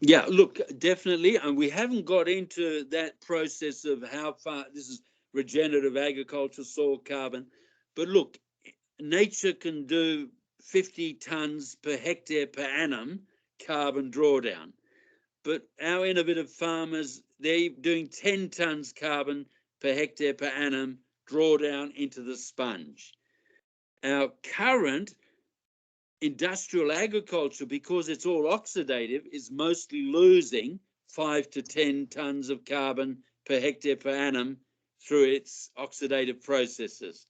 Yeah, look, definitely. And we haven't got into that process of how far this is regenerative agriculture, soil carbon. But look, nature can do 50 tons per hectare per annum carbon drawdown. But our innovative farmers, they're doing 10 tons carbon per hectare per annum drawdown into the sponge. Our current industrial agriculture, because it's all oxidative, is mostly losing 5 to 10 tons of carbon per hectare per annum through its oxidative processes.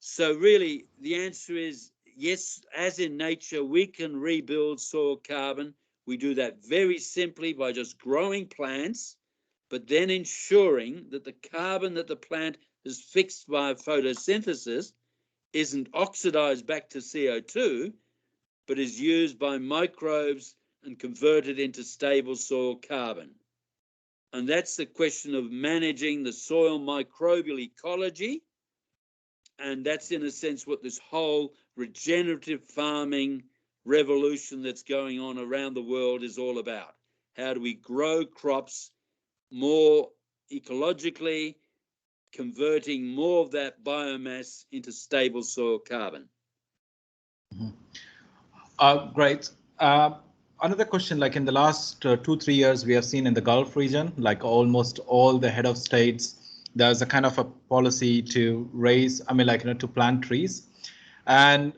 So really, the answer is yes, as in nature, we can rebuild soil carbon. We do that very simply by just growing plants, but then ensuring that the carbon that the plant is fixed by photosynthesis isn't oxidized back to CO2, but is used by microbes and converted into stable soil carbon. And that's the question of managing the soil microbial ecology. And that's, in a sense, what this whole regenerative farming revolution that's going on around the world is all about. How do we grow crops more ecologically, converting more of that biomass into stable soil carbon? Great. Another question, like in the last 2-3 years, we have seen in the Gulf region, like almost all the head of states, there's a kind of a policy to raise, I mean, like, to plant trees. And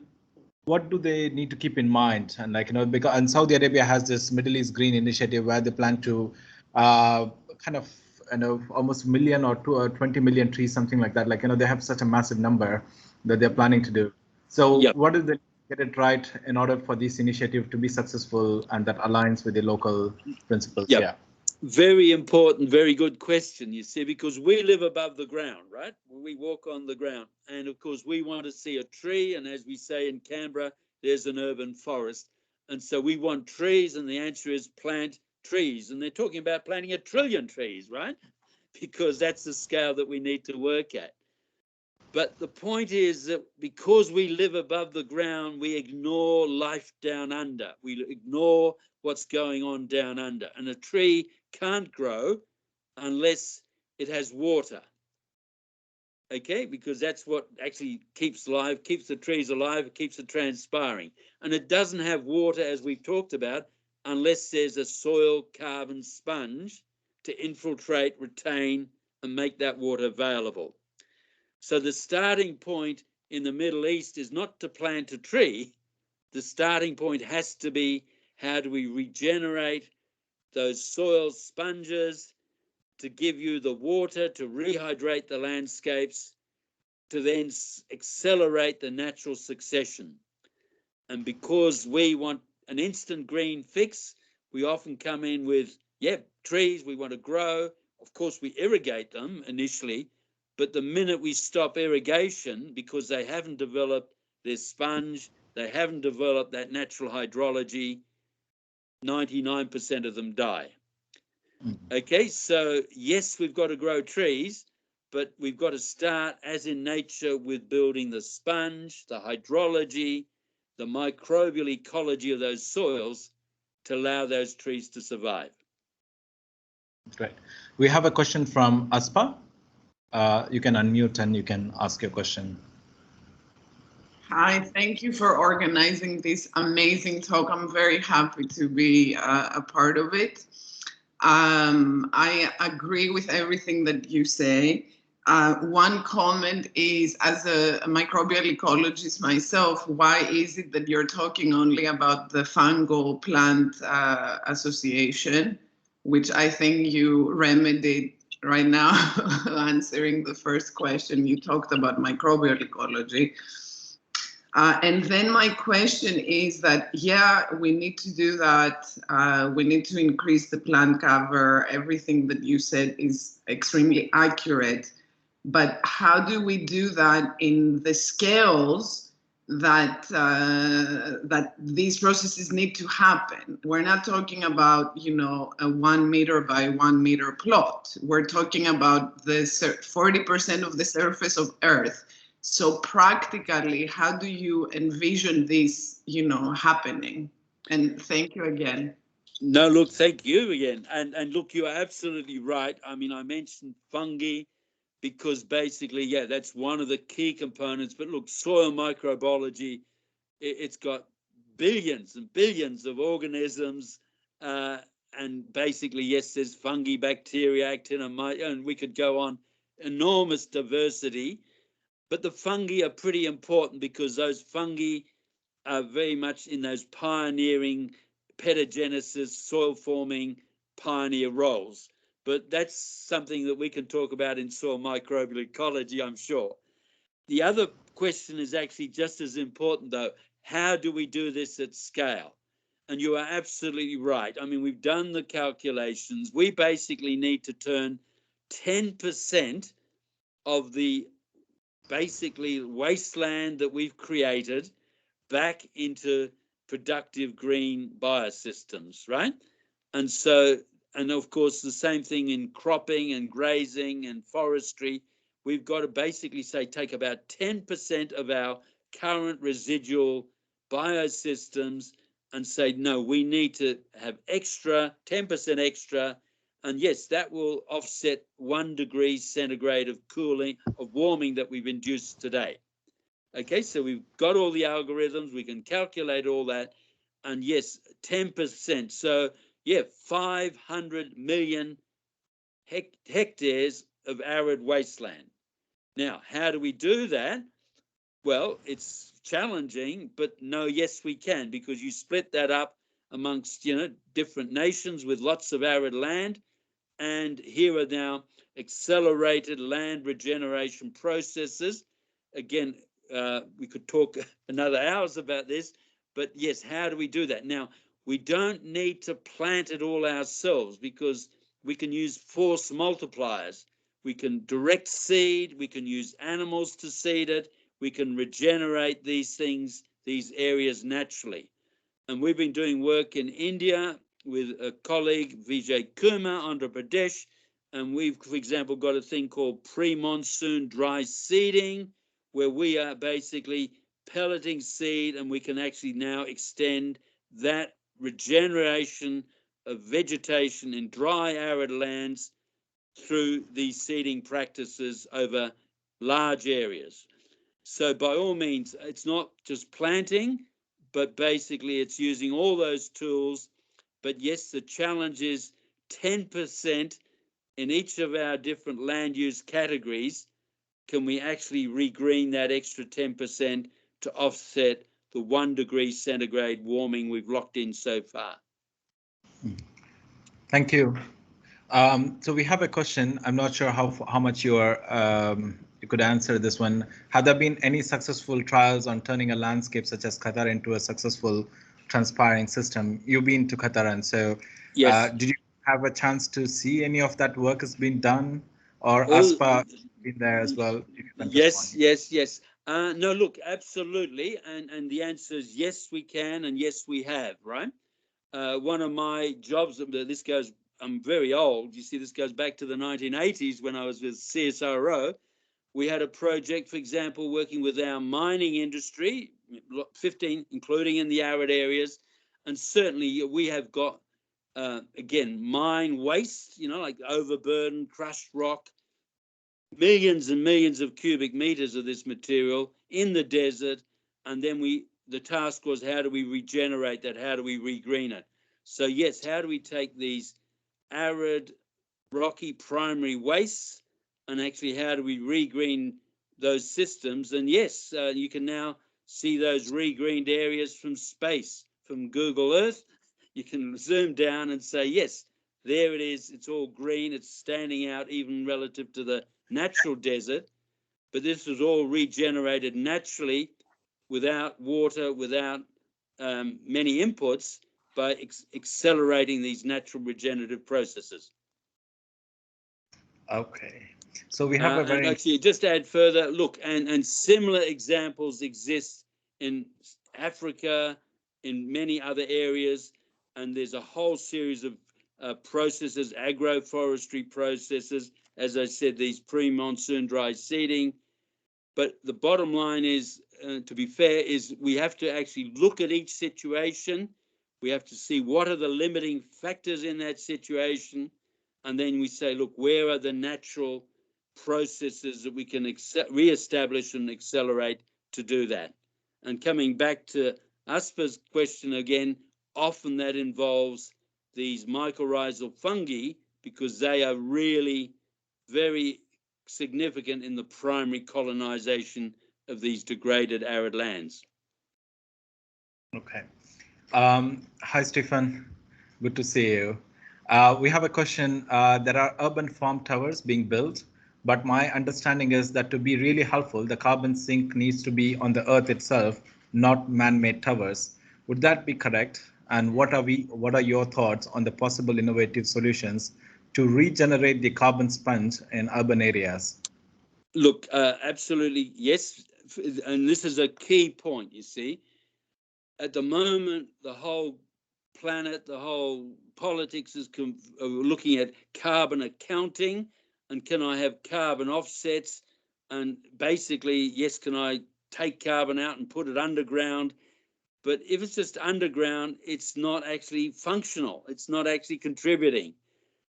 what do they need to keep in mind? And like, because and Saudi Arabia has this Middle East Green Initiative where they plan to kind of, almost million or 20 million trees, something like that. Like, they have such a massive number that they're planning to do. So Yep. what is the get it right in order for this initiative to be successful and that aligns with the local principles? Yep. Yeah. Very important, very good question, you see, because we live above the ground, right? We walk on the ground. And of course, we want to see a tree. And as we say in Canberra, there's an urban forest. And so we want trees. And the answer is plant trees. And they're talking about planting 1 trillion trees, right? Because that's the scale that we need to work at. But the point is that because we live above the ground, we ignore life down under. We ignore what's going on down under. And a tree can't grow unless it has water. Okay, because that's what actually keeps the trees alive, it keeps it transpiring. And it doesn't have water, as we've talked about, unless there's a soil carbon sponge to infiltrate, retain, and make that water available. So the starting point in the Middle East is not to plant a tree. The starting point has to be, how do we regenerate those soil sponges to give you the water to rehydrate the landscapes, to then accelerate the natural succession. And because we want an instant green fix, we often come in with, trees we want to grow. Of course, we irrigate them initially, but the minute we stop irrigation, because they haven't developed their sponge, they haven't developed that natural hydrology, 99% of them die. Okay, so yes, we've got to grow trees, but we've got to start, as in nature, with building the sponge, the hydrology, the microbial ecology of those soils to allow those trees to survive. Great. We have a question from Aspa. You can unmute and you can ask your question. Hi, thank you for organizing this amazing talk. I'm very happy to be a part of it. I agree with everything that you say. One comment is, as a microbial ecologist myself, why is it that you're talking only about the fungal plant association, which I think you remedied right now, answering the first question. You talked about microbial ecology. And then my question is that, we need to do that. We need to increase the plant cover. Everything that you said is extremely accurate. But how do we do that in the scales that that these processes need to happen? We're not talking about, a 1 meter by 1 meter plot. We're talking about the 40% of the surface of Earth. So practically, how do you envision this, happening? And thank you again. No, look, thank you again. And look, you are absolutely right. I mean, I mentioned fungi because basically, that's one of the key components. But look, soil microbiology, it's got billions and billions of organisms. And basically, yes, there's fungi, bacteria, actinomyces, and we could go on, enormous diversity. But the fungi are pretty important because those fungi are very much in those pioneering petagenesis, soil forming pioneer roles. But that's something that we can talk about in soil microbial ecology, I'm sure. the other question is actually just as important, though. How do we do this at scale? And you are absolutely right. I mean, we've done the calculations. We basically need to turn 10% of the basically wasteland that we've created back into productive green biosystems, right? And so, and of course, the same thing in cropping and grazing and forestry. We've got to basically say, take about 10% of our current residual biosystems and say, no, we need to have extra, 10% extra. And yes, that will offset 1 degree centigrade of cooling, of warming that we've induced today. Okay, so we've got all the algorithms, we can calculate all that. And yes, 10%. So yeah, 500 million hectares of arid wasteland. Now, how do we do that? Well, it's challenging, but no, yes, we can, because you split that up amongst, different nations with lots of arid land. And here are now accelerated land regeneration processes. Again, we could talk another hours about this, but yes, how do we do that? Now, we don't need to plant it all ourselves, because we can use force multipliers. We can direct seed, we can use animals to seed it, we can regenerate these things, these areas naturally. And we've been doing work in India with a colleague, Vijay Kumar, Andhra Pradesh, and we've, for example, got a thing called pre-monsoon dry seeding, where we are basically pelleting seed, and we can actually now extend that regeneration of vegetation in dry, arid lands through these seeding practices over large areas. So by all means, it's not just planting, but basically it's using all those tools. But yes, the challenge is 10% in each of our different land use categories. Can we actually regreen that extra 10% to offset the 1 degree centigrade warming we've locked in so far? Thank you. So we have a question. I'm not sure how much you could answer this one. Have there been any successful trials on turning a landscape such as Qatar into a successful transpiring system? You've been to Qatar, and so yes. Did you have a chance to see any of that work has been done, or ASPA been there as well? If you can yes. No, look, absolutely, and the answer is yes, we can, and yes, we have. Right. One of my jobs. This goes. I'm very old. You see, this goes back to the 1980s when I was with CSIRO. We had a project, for example, working with our mining industry, 15, including in the arid areas. And certainly we have got, again, mine waste, like overburden, crushed rock, millions and millions of cubic meters of this material in the desert. And then the task was, how do we regenerate that? How do we regreen it? So yes, how do we take these arid, rocky primary wastes, and actually how do we regreen those systems? And yes, you can now see those regreened areas from space, from Google Earth. You can zoom down and say, yes, there it is. It's all green. It's standing out even relative to the natural desert. But this was all regenerated naturally without water, without many inputs, by accelerating these natural regenerative processes. Okay, so we have a very... Actually, just to add further, look, and similar examples exist in Africa, in many other areas, and there's a whole series of processes, agroforestry processes, as I said, these pre-monsoon dry seeding. But the bottom line is, to be fair, is we have to actually look at each situation. We have to see what are the limiting factors in that situation. And then we say, look, where are the natural processes that we can re-establish and accelerate to do that? And coming back to Aspa's question again, often that involves these mycorrhizal fungi, because they are really very significant in the primary colonization of these degraded arid lands. Okay. Hi, Stephen. Good to see you. We have a question. There are urban farm towers being built. But my understanding is that to be really helpful, the carbon sink needs to be on the earth itself, not man-made towers. Would that be correct? And what are your thoughts on the possible innovative solutions to regenerate the carbon sponge in urban areas? Look, absolutely, yes. And this is a key point, you see. At the moment, the whole planet, the whole politics is looking at carbon accounting, and can I have carbon offsets? And basically, yes, can I take carbon out and put it underground? But if it's just underground, it's not actually functional. It's not actually contributing.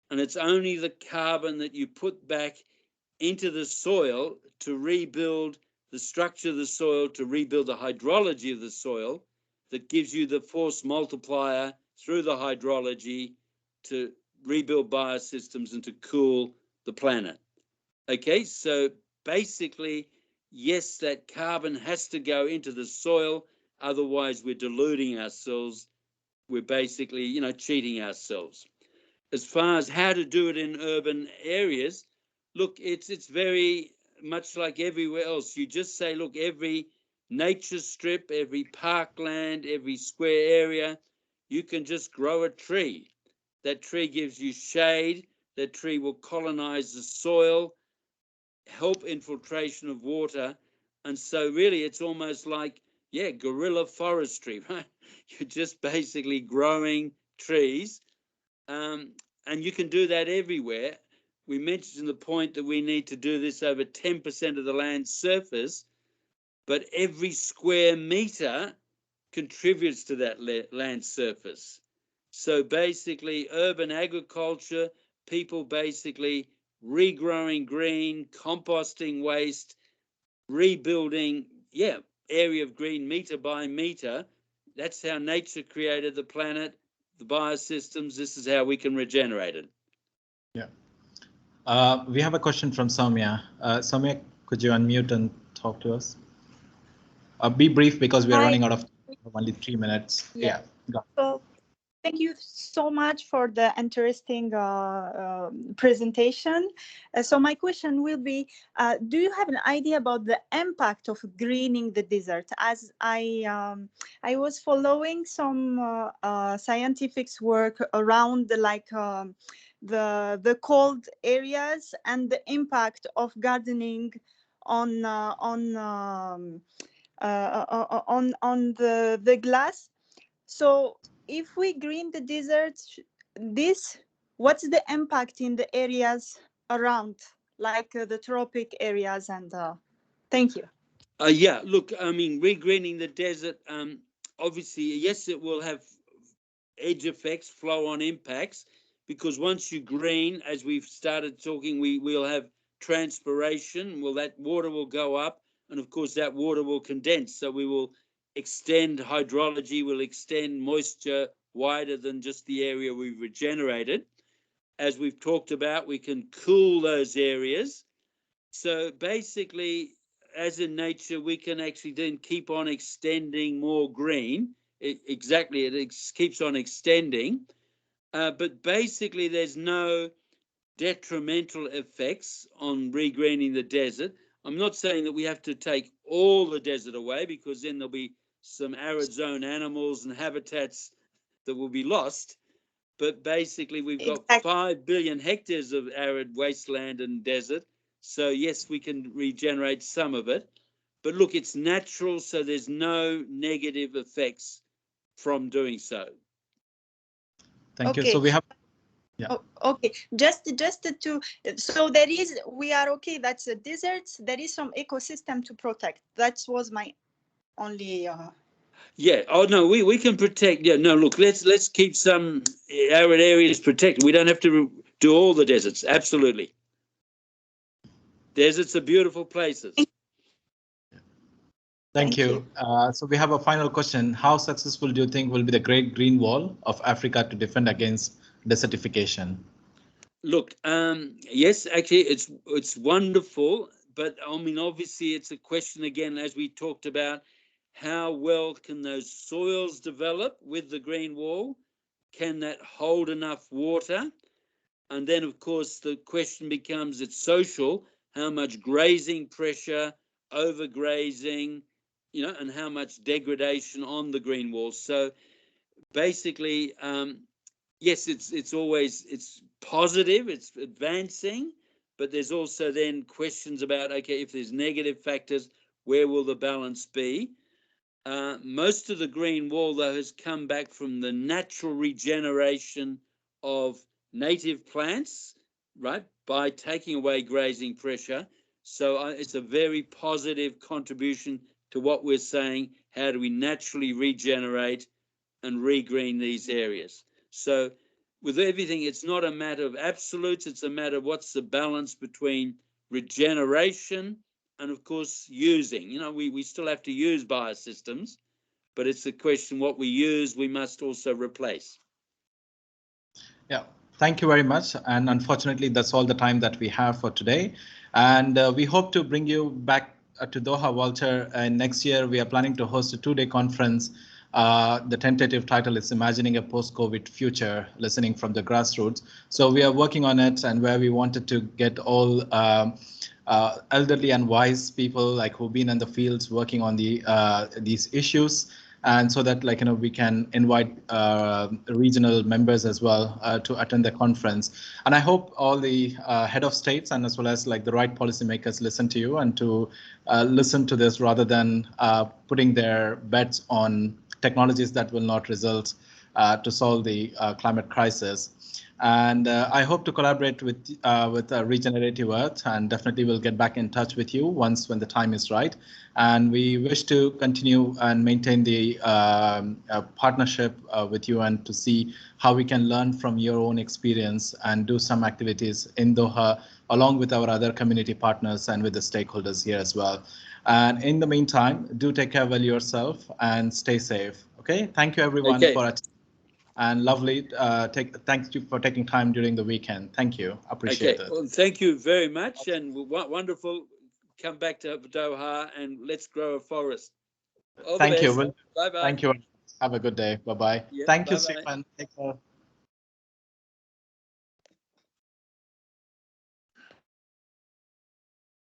And it's only the carbon that you put back into the soil to rebuild the structure of the soil, to rebuild the hydrology of the soil, that gives you the force multiplier through the hydrology to rebuild biosystems and to cool the planet. Okay, so basically, yes, that carbon has to go into the soil, otherwise we're deluding ourselves. We're basically, cheating ourselves. As far as how to do it in urban areas, look, it's very much like everywhere else. You just say, look, every nature strip, every parkland, every square area, you can just grow a tree. That tree gives you shade. That tree will colonize the soil, help infiltration of water. And so really it's almost like, guerrilla forestry, right? You're just basically growing trees. And you can do that everywhere. We mentioned the point that we need to do this over 10% of the land surface, but every square meter contributes to that land surface. So basically, urban agriculture, people basically regrowing green, composting waste, rebuilding, area of green meter by meter. That's how nature created the planet, the biosystems. This is how we can regenerate it. Yeah. We have a question from Soumya. Soumya, could you unmute and talk to us? Be brief because we are running out of only 3 minutes. Yeah. So, thank you so much for the interesting presentation. So my question will be, do you have an idea about the impact of greening the desert? As I was following some scientific work around the cold areas and the impact of gardening on the glass. So if we green the deserts, what's the impact in the areas around, like the tropic areas? And thank you. Look, I mean, regreening the desert, obviously, yes, it will have edge effects, flow-on impacts, because once you green, as we've started talking, we'll have transpiration. Well, that water will go up, and of course, that water will condense. So we will extend hydrology, will extend moisture wider than just the area we've regenerated. As we've talked about, we can cool those areas. So basically, as in nature, we can actually then keep on extending more green. It keeps on extending. But basically, there's no detrimental effects on regreening the desert. I'm not saying that we have to take all the desert away, because then there'll be some arid zone animals and habitats that will be lost. But basically, we've got 5 billion hectares of arid wasteland and desert. So yes, we can regenerate some of it. But look, it's natural, so there's no negative effects from doing so. Thank you. So we have. Yeah. Oh, okay. Just to, so we are okay. That's a desert. There is some ecosystem to protect. That was my only. Yeah. Oh no, we can protect. Yeah. No. Look, let's keep some arid areas protected. We don't have to do all the deserts. Absolutely. Deserts are beautiful places. Thank you. So we have a final question. How successful do you think will be the Great Green Wall of Africa to defend against desertification? Look, yes, actually, it's wonderful, but I mean, obviously, it's a question again, as we talked about, how well can those soils develop with the green wall? Can that hold enough water? And then, of course, the question becomes, it's social. how much grazing pressure, overgrazing, you know, and how much degradation on the green walls. So basically, yes, it's positive, it's advancing, but there's also then questions about, okay, if there's negative factors, where will the balance be? Most of the green wall, though, has come back from the natural regeneration of native plants, right, by taking away grazing pressure. So it's a very positive contribution to what we're saying. How do we naturally regenerate and regreen these areas? So with everything, it's not a matter of absolutes. It's a matter of what's the balance between regeneration and, of course, using. You know, we still have to use biosystems, but it's the question, what we use, we must also replace. Yeah, thank you very much. And unfortunately, that's all the time that we have for today. And we hope to bring you back to Doha, Walter. And next year, we are planning to host a 2-day conference. The tentative title is Imagining a Post-COVID Future, Listening from the Grassroots. So we are working on it, and where we wanted to get all elderly and wise people like who've been in the fields working on these issues. And so that, like, you know, we can invite regional members as well to attend the conference. And I hope all the head of states and as well as like the right policymakers listen to you and to listen to this rather than putting their bets on technologies that will not result to solve the climate crisis. And I hope to collaborate with Regenerative Earth, and definitely we'll get back in touch with you when the time is right. And we wish to continue and maintain the partnership with you and to see how we can learn from your own experience and do some activities in Doha along with our other community partners and with the stakeholders here as well. And in the meantime, do take care of yourself and stay safe. Okay, thank you everyone for attending. And lovely. Thank you for taking time during the weekend. Thank you. Appreciate it. Well, thank you very much, and wonderful. Come back to Doha and let's grow a forest. Thank you. Bye bye. Thank you. Have a good day. Bye bye. Yeah, thank bye you, Stephen. Take care.